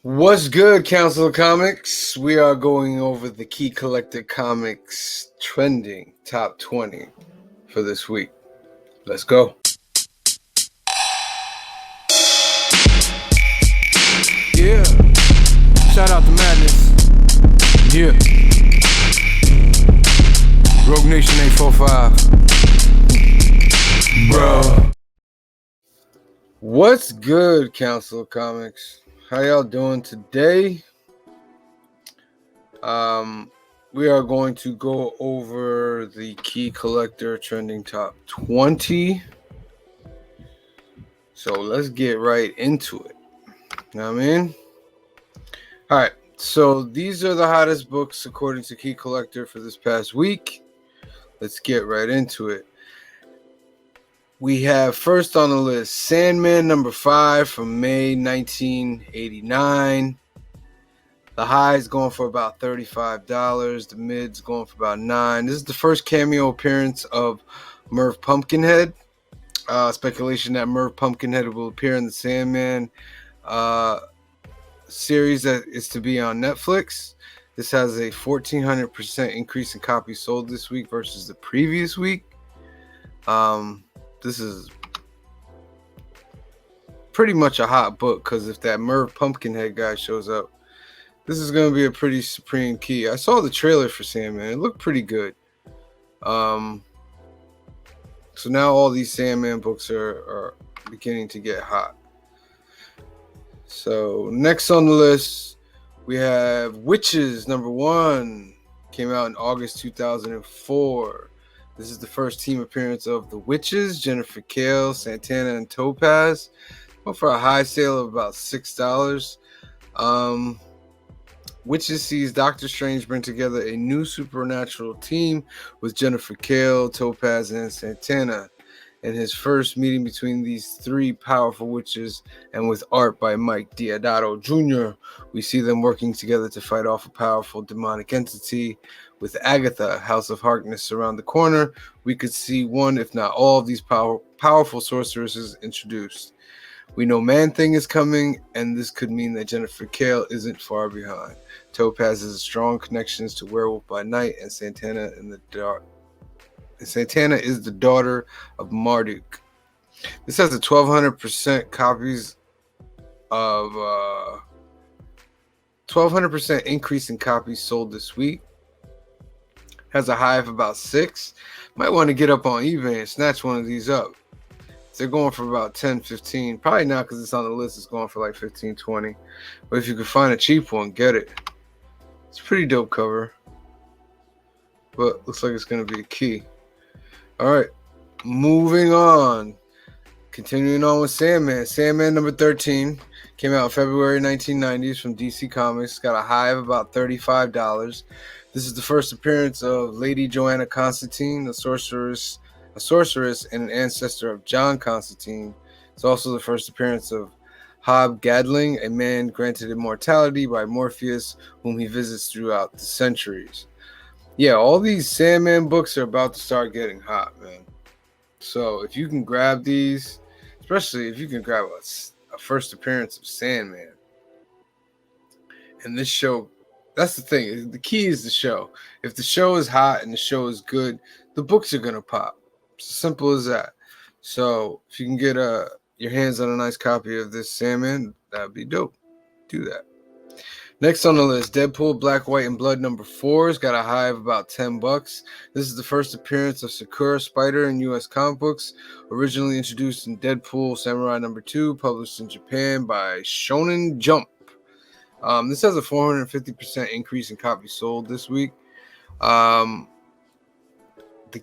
What's good, Council of Comics? We are going over the Key Collector Comics trending top 20 for this week. Let's go. Yeah. Shout out to Madness. Yeah. Rogue Nation 845. Bro. What's good, Council of Comics? How y'all doing today? We are going to go over the Key Collector trending top 20. So let's get right into it. You know what I mean? All right. So these are the hottest books according to Key Collector for this past week. Let's get right into it. We have first on the list Sandman number 5 from May 1989. The high's going for about $35. The mid's going for about $9. This is the first cameo appearance of Merv Pumpkinhead. Speculation that Merv Pumpkinhead will appear in the Sandman series that is to be on Netflix. This has a 1,400% increase in copies sold this week versus the previous week. This is pretty much a hot book because if that Merv Pumpkinhead guy shows up, this is going to be a pretty supreme key. I saw the trailer for Sandman. It looked pretty good. So now all these Sandman books are beginning to get hot. So next on the list, we have Witches number 1. Came out in August 2004. This is the first team appearance of the Witches, Jennifer Kale, Santana, and Topaz. Went for a high sale of about $6. Witches sees Doctor Strange bring together a new supernatural team with Jennifer Kale, Topaz, and Santana. In his first meeting between these three powerful witches, and with art by Mike Deodato Jr., we see them working together to fight off a powerful demonic entity. With Agatha, House of Harkness, around the corner, we could see one, if not all, of these powerful sorceresses introduced. We know Man-Thing is coming, and this could mean that Jennifer Kale isn't far behind. Topaz has strong connections to Werewolf by Night, and Santana is the daughter of Marduk. This has a 1,200% copies of 1,200% increase in copies sold this week. Has a high of about 6. Might want to get up on eBay and snatch one of these up. They're going for about 10, 15. Probably not because it's on the list. It's going for like 15, 20. But if you could find a cheap one, get it. It's a pretty dope cover. But looks like it's going to be a key. All right. Moving on. Continuing on with Sandman. Sandman number 13 came out in February 1990s from DC Comics. Got a high of about $35. This is the first appearance of Lady Joanna Constantine, a sorceress and an ancestor of John Constantine. It's also the first appearance of Hob Gadling, a man granted immortality by Morpheus, whom he visits throughout the centuries. Yeah, all these Sandman books are about to start getting hot, man. So if you can grab these, especially if you can grab a first appearance of Sandman, and this show, that's the thing. The key is the show. If the show is hot and the show is good, the books are going to pop. It's as simple as that. So if you can get your hands on a nice copy of this Sandman, that'd be dope. Do that. Next on the list, Deadpool Black, White, and Blood number 4 has got a high of about $10. This is the first appearance of Sakura Spider in U.S. comic books, originally introduced in Deadpool Samurai number 2, published in Japan by Shonen Jump. This has a 450% increase in copies sold this week. The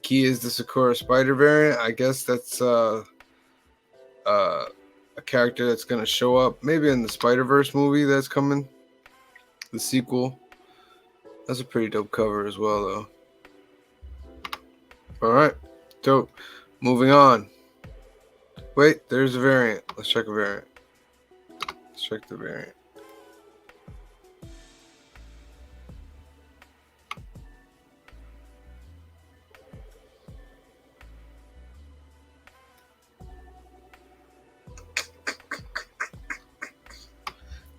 key is the Sakura Spider variant. I guess that's a character that's going to show up maybe in the Spider-Verse movie that's coming, the sequel. That's a pretty dope cover as well, though. All right, dope. Moving on. Wait, there's a variant. Let's check a variant. Let's check the variant.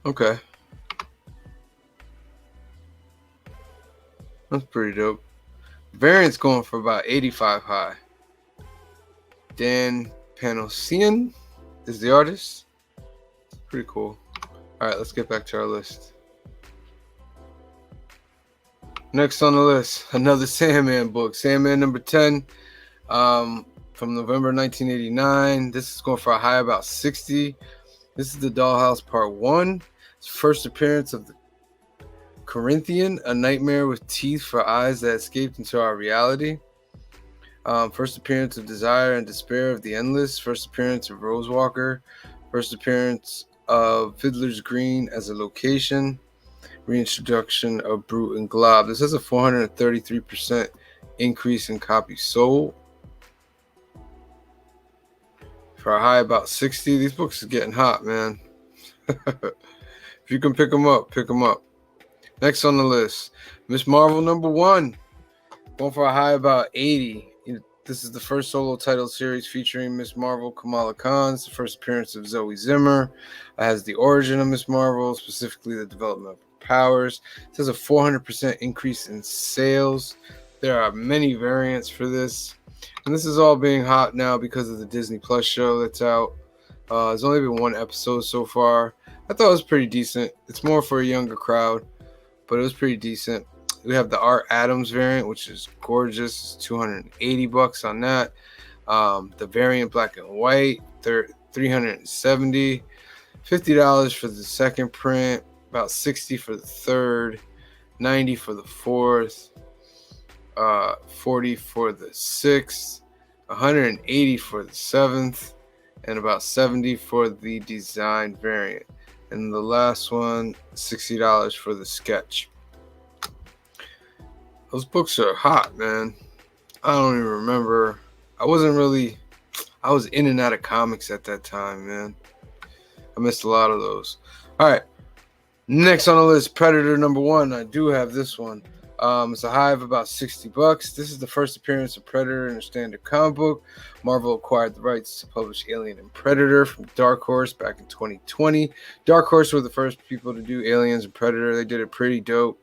Okay. That's pretty dope. Variant's going for about 85 high. Dan Panosian is the artist. Pretty cool. All right, let's get back to our list. Next on the list, another Sandman book. Sandman number 10 from November 1989. This is going for a high about 60. This is the Dollhouse Part 1. It's first appearance of the Corinthian, a nightmare with teeth for eyes that escaped into our reality. First appearance of Desire and Despair of the Endless. First appearance of Rosewalker. First appearance of Fiddler's Green as a location. Reintroduction of Brute and Glob. This has a 433% increase in copies sold. For a high about 60. These books are getting hot, man. If you can pick them up, pick them up. Next on the list, Miss Marvel number 1. Going for a high about 80. This is the first solo title series featuring Miss Marvel Kamala Khan. It's the first appearance of Zoe Zimmer. It has the origin of Miss Marvel, specifically the development of her powers. It has a 400% increase in sales. There are many variants for this. And this is all being hot now because of the Disney Plus show that's out. There's only been one episode so far. I thought it was pretty decent. It's more for a younger crowd, but it was pretty decent. We have the Art Adams variant, which is gorgeous. It's $280 on that. The variant black and white, $370. $50 for the second print, about $60 for the third, $90 for the fourth, $40 for the sixth, $180 for the seventh, and about $70 for the design variant. And the last one, $60 for the sketch. Those books are hot, man. I don't even remember. I was in and out of comics at that time, man. I missed a lot of those. All right. Next on the list, Predator number 1. I do have this one. It's a high of about $60. This is the first appearance of Predator in a standard comic book. Marvel acquired the rights to publish Alien and Predator from Dark Horse back in 2020. Dark Horse were the first people to do Aliens and Predator. They did it pretty dope.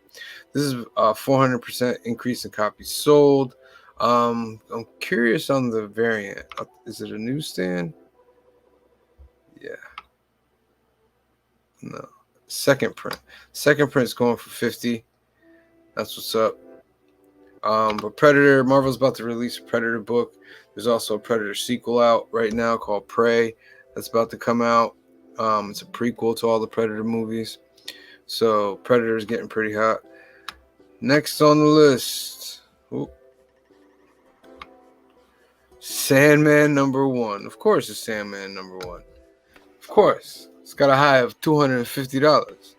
This is a 400% increase in copies sold. I'm curious on the variant. Is it a newsstand? Yeah. No. Second print. Second print's going for $50. That's what's up. But Predator, Marvel's about to release a Predator book. There's also a Predator sequel out right now called Prey that's about to come out. It's a prequel to all the Predator movies. So Predator is getting pretty hot. Next on the list, Sandman number 1. Of course, it's Sandman number 1. Of course, it's got a high of $250.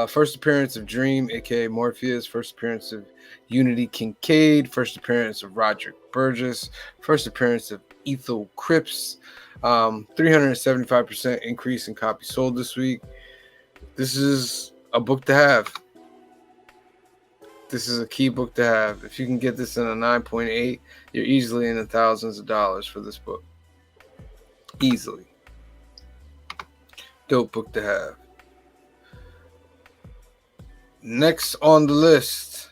First appearance of Dream, aka Morpheus. First appearance of Unity Kincaid. First appearance of Roderick Burgess. First appearance of Ethel Cripps. 375% increase in copies sold this week. This is a book to have. This is a key book to have. If you can get this in a 9.8, you're easily in the thousands of dollars for this book. Easily. Dope book to have. Next on the list,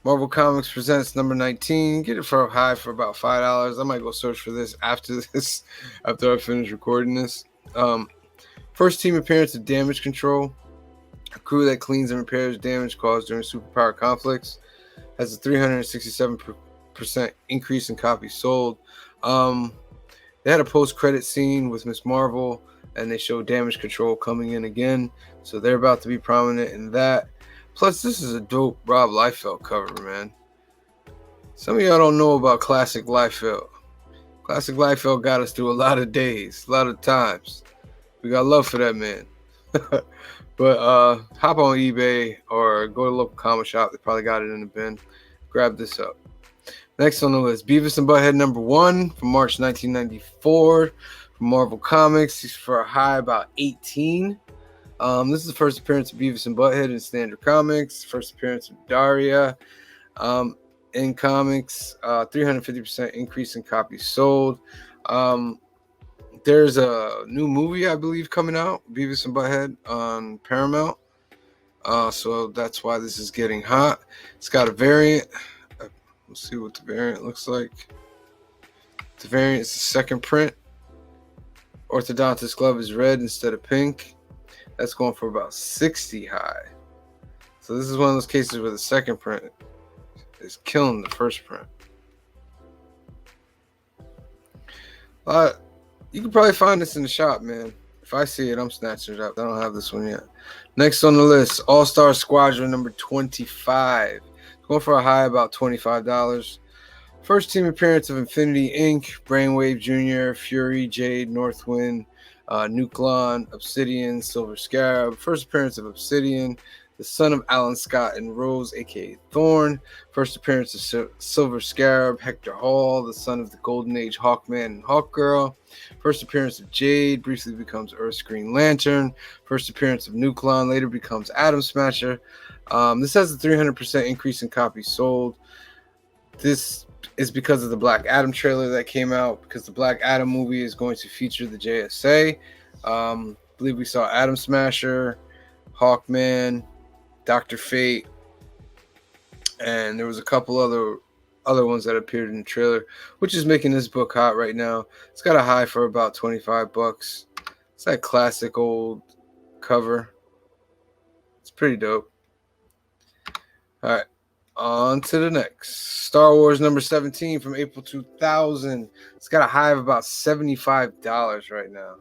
Marvel Comics presents number 19. Get it for a high for about $5. I might go search for this after I finish recording this. First team appearance of Damage Control. A crew that cleans and repairs damage caused during superpower conflicts. Has a 367% increase in copies sold. They had a post-credit scene with Miss Marvel, and they showed Damage Control coming in again. So they're about to be prominent in that. Plus, this is a dope Rob Liefeld cover, man. Some of y'all don't know about Classic Liefeld. Classic Liefeld got us through a lot of days, a lot of times. We got love for that man. But hop on eBay or go to a local comic shop. They probably got it in the bin. Grab this up. Next on the list, Beavis and Butthead number 1 from March 1994 from Marvel Comics. For a high about 18. This is the first appearance of Beavis and Butthead in Standard Comics. First appearance of Daria in comics. 350% increase in copies sold. There's a new movie, I believe, coming out, Beavis and Butthead on Paramount. So that's why this is getting hot. It's got a variant. Let's see what the variant looks like. The variant is the second print. Orthodontist glove is red instead of pink. That's going for about 60 high. So this is one of those cases where the second print is killing the first print. You can probably find this in the shop, man. If I see it, I'm snatching it up. I don't have this one yet. Next on the list, All-Star Squadron number 25. Going for a high about $25. First team appearance of Infinity Inc., Brainwave Jr., Fury, Jade, Northwind, Nucleon, Obsidian, Silver Scarab. First appearance of Obsidian, the son of Alan Scott and Rose, a.k.a. Thorn. First appearance of Silver Scarab, Hector Hall, the son of the Golden Age Hawkman and Hawkgirl. First appearance of Jade, briefly becomes Earth's Green Lantern. First appearance of Nucleon, later becomes Atom Smasher. This has a 300% increase in copies sold. This is because of the Black Adam trailer that came out, because the Black Adam movie is going to feature the JSA. I believe we saw Atom Smasher, Hawkman, Dr. Fate, and there was a couple other ones that appeared in the trailer, which is making this book hot right now. It's got a high for about $25. It's that classic old cover. It's pretty dope. All right, on to the next. Star Wars number 17 from April 2000. It's got a high of about $75 right now.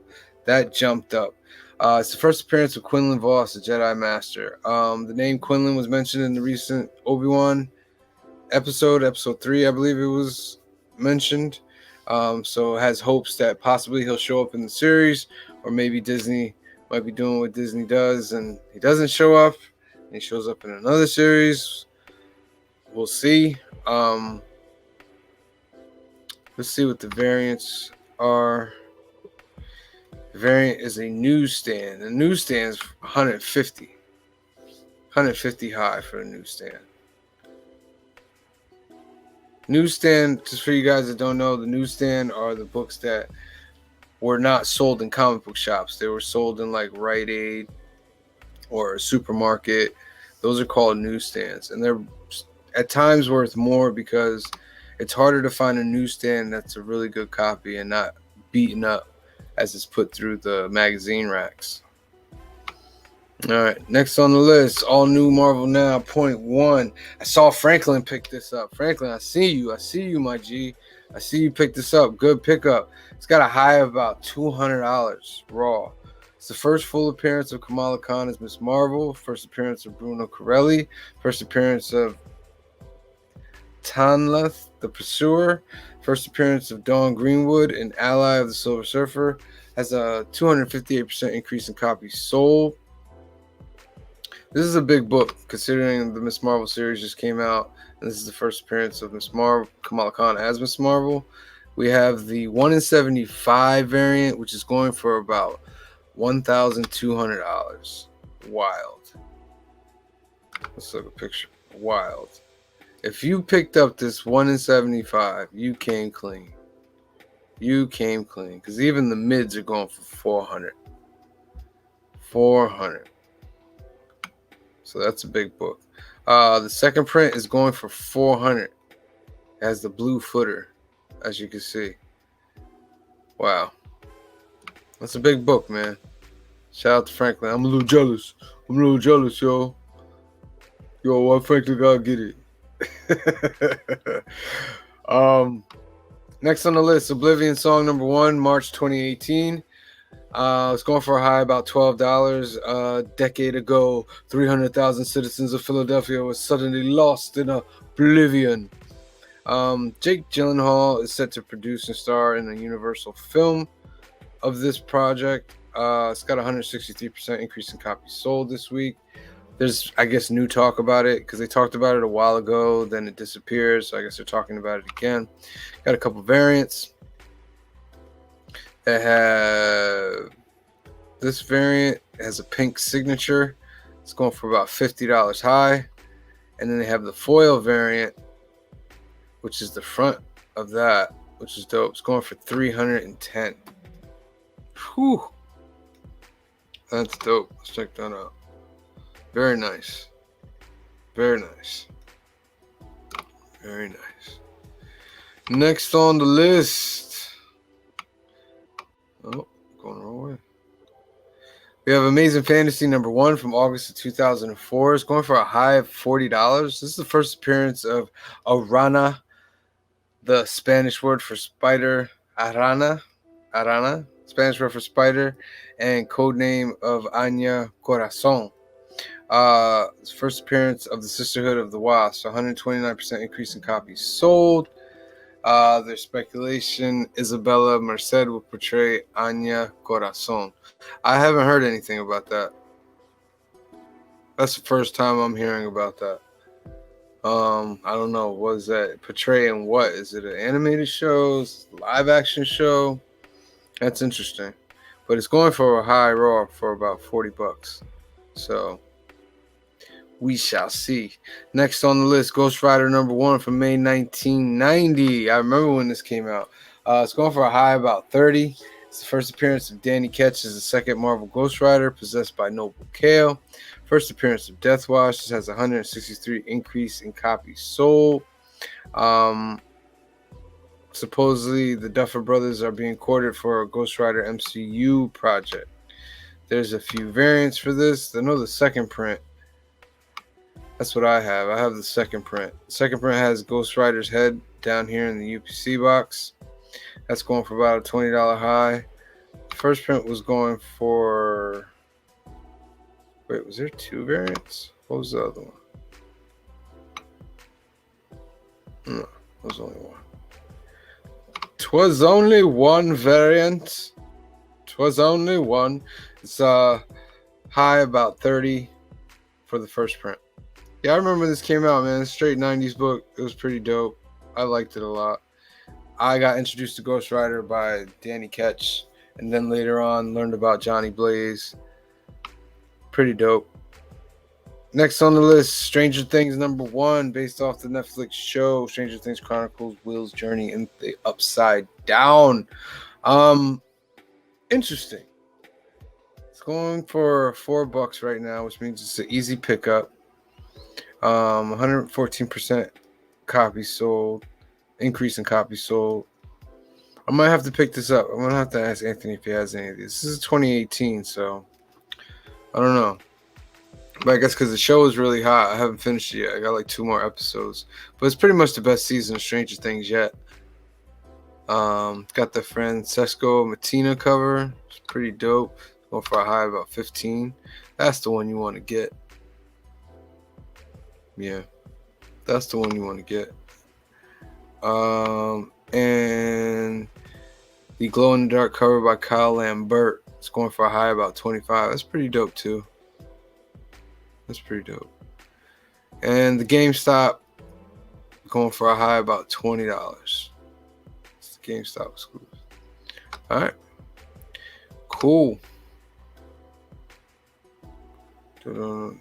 That jumped up. It's the first appearance of Quinlan Vos, the Jedi Master. The name Quinlan was mentioned in the recent Obi-Wan episode 3, I believe it was mentioned. So it has hopes that possibly he'll show up in the series, or maybe Disney might be doing what Disney does and he doesn't show up, and he shows up in another series. We'll see. Let's see what the variants are. The variant is a newsstand. The newstand is 150 high for the newsstand. Newsstand, just for you guys that don't know, the newsstand are the books that were not sold in comic book shops. They were sold in like Rite Aid or a supermarket. Those are called newsstands, and they're at times worth more because it's harder to find a newsstand that's a really good copy and not beaten up as it's put through the magazine racks. All right, next on the list, all new Marvel Now, .1. I saw Franklin pick this up. Franklin, I see you, my G. I see you pick this up. Good pickup. It's got a high of about $200 raw. It's the first full appearance of Kamala Khan as Miss Marvel. First appearance of Bruno Corelli. First appearance of Tanleth, the Pursuer. First appearance of Dawn Greenwood, an ally of the Silver Surfer. Has a 258% increase in copies sold. This is a big book, considering the Miss Marvel series just came out, and this is the first appearance of Miss Marvel, Kamala Khan as Miss Marvel. We have the 1 in 75 variant, which is going for about $1,200. Wild. Let's look at a picture. Wild. If you picked up this 1 in 75, you came clean. You came clean, because even the mids are going for 400. 400. So that's a big book. The second print is going for 400. It has the blue footer, as you can see. Wow. That's a big book, man. Shout out to Franklin. I'm a little jealous, yo. Yo, why Franklin gotta get it? Next on the list, Oblivion Song number 1, March 2018. It's going for a high about $12. A decade ago, 300,000 citizens of Philadelphia were suddenly lost in oblivion. Jake Gyllenhaal is set to produce and star in a Universal film of this project. It's got a 163% increase in copies sold this week. There's, I guess, new talk about it because they talked about it a while ago, then it disappeared, so I guess they're talking about it again. Got a couple variants. They have this variant has a pink signature. It's going for about $50 high. And then they have the foil variant, which is the front of that, which is dope. It's going for $310. Whew. That's dope. Let's check that out. Very nice. Very nice. Very nice. Next on the list. Oh, going the wrong way. We have Amazing Fantasy #1 from August of 2004. It's going for a high of $40. This is the first appearance of Arana, the Spanish word for spider. Arana, Spanish word for spider, and codename of Anya Corazon. First appearance of the Sisterhood of the Wasp. 129% increase in copies sold. There's speculation Isabella Merced will portray Anya Corazon. I haven't heard anything about that. That's the first time I'm hearing about that. I don't know. What is that? Portraying what? Is it an animated show? Live action show? That's interesting. But it's going for a high raw for about $40. So we shall see. Next on the list, Ghost Rider #1 from May 1990. I remember when this came out. It's going for a high about 30. It's the first appearance of Danny Ketch as the second Marvel Ghost Rider, possessed by Noble Kale. First appearance of Death Watch. This has 163 increase in copies sold. Supposedly, the Duffer Brothers are being courted for a Ghost Rider MCU project. There's a few variants for this. I know the second print. That's what I have. I have the second print. The second print has Ghost Rider's head down here in the UPC box. That's going for about a $20 high. The first print was going for... Wait, was there two variants? What was the other one? No, it was only one. 'Twas only one variant. 'Twas only one. It's high about 30 for the first print. Yeah, I remember this came out, man. Straight 90s book. It was pretty dope. I liked it a lot. I got introduced to Ghost Rider by Danny Ketch, and then later on learned about Johnny Blaze. Pretty dope. Next on the list, Stranger Things #1, based off the Netflix show Stranger Things Chronicles Will's Journey in the Upside Down. Interesting. It's going for $4 right now, which means it's an easy pickup. 114% copies sold. Increase in copies sold. I might have to pick this up. I'm gonna have to ask Anthony if he has any of these. This is 2018, so I don't know. But I guess because the show is really hot, I haven't finished it yet. I got like 2 more episodes, but it's pretty much the best season of Stranger Things yet. Got the Francesco Mattina cover. It's pretty dope. Going for a high of about 15. That's the one you want to get. Yeah, that's the one you want to get. And the glow in the dark cover by Kyle Lambert. It's going for a high of about 25. That's pretty dope too. That's pretty dope. And the GameStop going for a high of about $20. It's the GameStop exclusive. All right. Cool.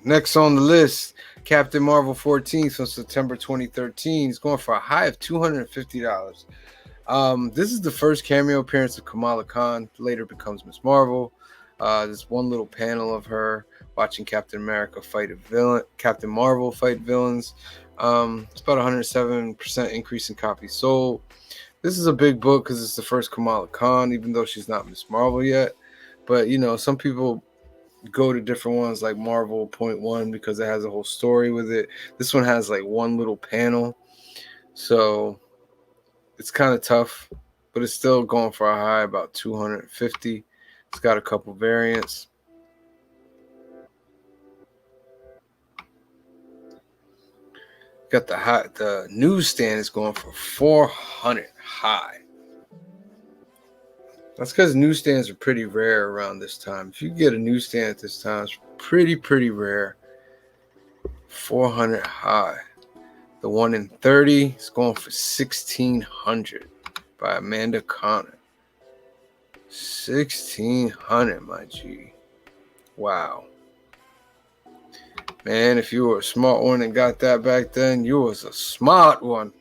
Next on the list, Captain Marvel 14 from September 2013. It's going for a high of $250. This is the first cameo appearance of Kamala Khan, later becomes Miss Marvel. There's one little panel of her watching Captain America fight a villain, Captain Marvel fight villains. It's about 107% increase in copies sold. This is a big book because it's the first Kamala Khan, even though she's not Miss Marvel yet. But you know, some people go to different ones like Marvel Point One because it has a whole story with it. This one has like one little panel, so it's kind of tough, but it's still going for a high about 250. It's got a couple variants. Got the newsstand is going for 400 high. That's because newsstands are pretty rare around this time. If you get a newsstand at this time, it's pretty rare. 400 high. The one in 30 is going for 1,600 by Amanda Connor. 1,600, my G. Wow. Man, if you were a smart one and got that back then, you was a smart one.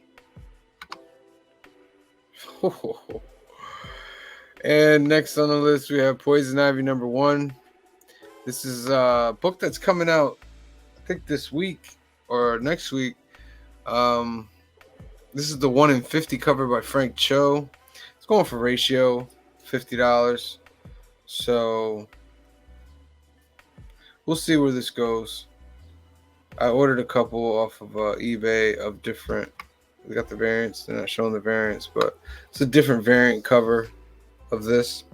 And next on the list, we have Poison Ivy #1. This is a book that's coming out think this week or next week. This is the 1 in 50 cover by Frank Cho. It's going for ratio, $50. So we'll see where this goes. I ordered a couple off of eBay of different. We got the variants. They're not showing the variants, but it's a different variant cover of this.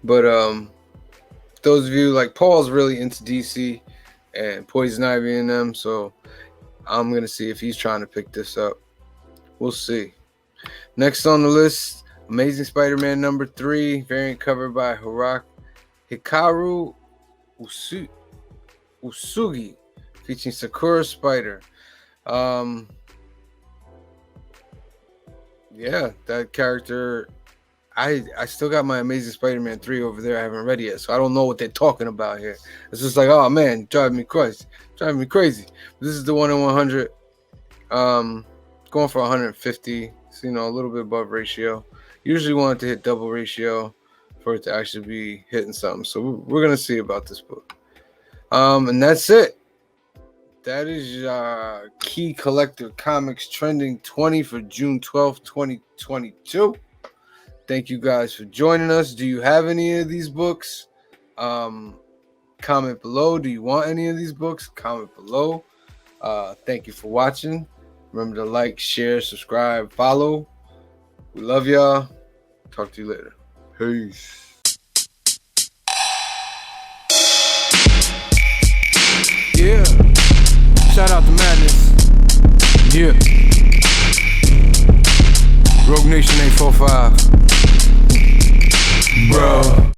But those of you like Paul's really into DC and Poison Ivy in them, so I'm gonna see if he's trying to pick this up. We'll see. Next on the list, Amazing Spider-Man number 3, variant cover by Hikaru Usugi, featuring Sakura Spider. Yeah, that character. I still got my Amazing Spider-Man 3 over there. I haven't read it yet, so I don't know what they're talking about here. It's just like, oh man, driving me crazy. This is the 1 in 100. Going for 150. So, a little bit above ratio. Usually want it to hit double ratio for it to actually be hitting something. So we're gonna see about this book. And that's it. That is Key Collector Comics Trending 20 for June 12th, 2022. Thank you guys for joining us. Do you have any of these books? Comment below. Do you want any of these books? Comment below. Thank you for watching. Remember to like, share, subscribe, follow. We love y'all. Talk to you later. Peace. Yeah. Shout out to Madness. Yeah. Rogue Nation 845. Bro.